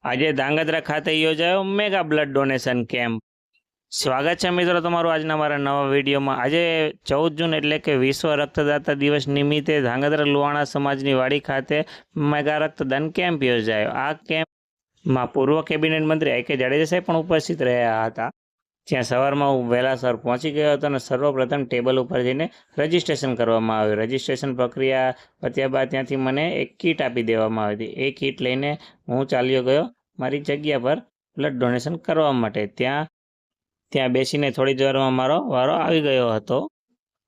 આજે ધાંગધ્રા ખાતે યોજાયો મેગા બ્લડ ડોનેશન કેમ્પ। સ્વાગત છે મિત્રો તમારું આજના મારા નવા વિડીયોમાં। આજે 14 જૂન એટલે કે વિશ્વ રક્તદાતા દિવસ નિમિત્તે ધાંગધ્રા લુહાણા સમાજની વાડી ખાતે મેગા રક્તદાન કેમ્પ યોજાયો। આ કેમ્પમાં પૂર્વ કેબિનેટ મંત્રી આઈ કે જાડેજા સાહેબ પણ ઉપસ્થિત રહ્યા હતા। ત્યાં સવારમાં હું વહેલાસર પહોંચી ગયો હતો અને સર્વપ્રથમ ટેબલ ઉપર જઈને રજીસ્ટ્રેશન કરવામાં આવ્યું। રજીસ્ટ્રેશન પ્રક્રિયા પત્યા બાદ ત્યાંથી મને એક કીટ આપી દેવામાં આવી હતી। એ કીટ લઈને હું ચાલ્યો ગયો મારી જગ્યા પર બ્લડ ડોનેશન કરવા માટે। ત્યાં બેસીને થોડી જ વારમાં મારો વારો આવી ગયો હતો।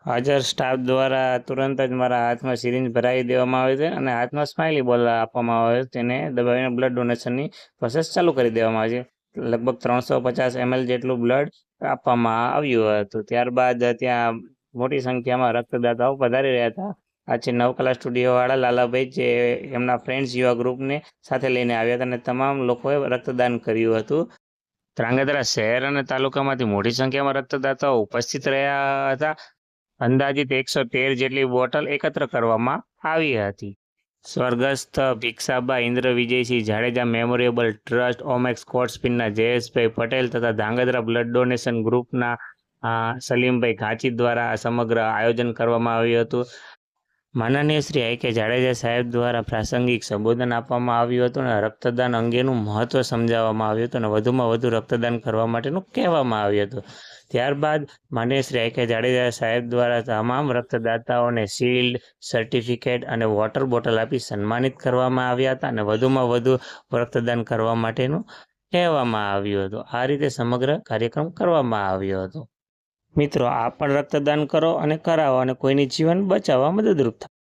હાજર સ્ટાફ દ્વારા તુરંત જ મારા હાથમાં સિરિંજ ભરાવી દેવામાં આવી હતી અને હાથમાં સ્માઇલી બોલ આપવામાં આવે તેને દબાવીને બ્લડ ડોનેશનની પ્રોસેસ ચાલુ કરી દેવામાં આવી છે। લગભગ 350 ml જેટલું બ્લડ આપવામાં આવ્યું હતું। ત્યારબાદ ત્યાં મોટી સંખ્યામાં રક્તદાતાઓ પધારી રહ્યા હતા। આજે નવકલા સ્ટુડિયોવાળા લાલાભાઈ જે એમના ફ્રેન્ડ્સ યુવા ગ્રુપને સાથે લઈને આવ્યા હતા અને તમામ લોકોએ રક્તદાન કર્યું હતું। ધ્રાંગધ્રા શહેર અને તાલુકામાંથી મોટી સંખ્યામાં રક્તદાતાઓ ઉપસ્થિત રહ્યા હતા। અંદાજિત 113 જેટલી બોટલ એકત્ર કરવામાં આવી હતી। સ્વર્ગસ્થ ભિક્ષાબા ઇન્દ્ર વિજયસિંહ જાડેજા મેમોરિયેબલ ટ્રસ્ટ, ઓમેક્સ કોર્ટ સ્પિનના જયેશભાઈ પટેલ તથા ધાંગધ્રા બ્લડ ડોનેશન ગ્રુપના સલીમભાઈ ઘાંચી દ્વારા આ સમગ્ર આયોજન કરવામાં આવ્યું હતું। માનનીય શ્રી આઈ કે જાડેજા સાહેબ દ્વારા પ્રાસંગિક સંબોધન આપવામાં આવ્યું હતું અને રક્તદાન અંગેનું મહત્ત્વ સમજાવવામાં આવ્યું હતું અને વધુમાં વધુ રક્તદાન કરવા માટેનું કહેવામાં આવ્યું હતું। ત્યારબાદ માનનીય શ્રી આઈ કે જાડેજા સાહેબ દ્વારા તમામ રક્તદાતાઓને શિલ્ડ, સર્ટિફિકેટ અને વોટર બોટલ આપી સન્માનિત કરવામાં આવ્યા હતા અને વધુમાં વધુ રક્તદાન કરવા માટેનું કહેવામાં આવ્યું હતું। આ રીતે સમગ્ર કાર્યક્રમ કરવામાં આવ્યો હતો। મિત્રો, આપ પણ રક્તદાન કરો અને કરાવો અને કોઈની જીવન બચાવવા મદદરૂપ થાઓ।